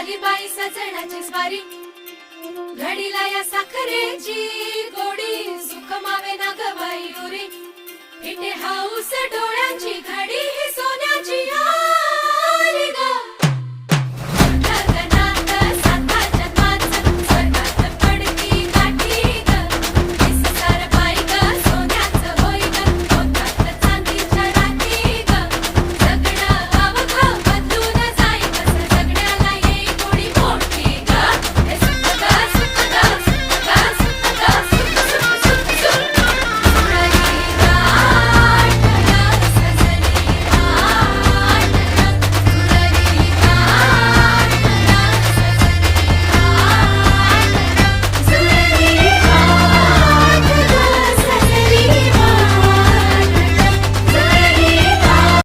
आली बाई सजनाची स्वारी, घडीला या साखरेची गोडी, सुख मावे ना ग बाई उरी, इथे हाऊस डोळ्याची घडी,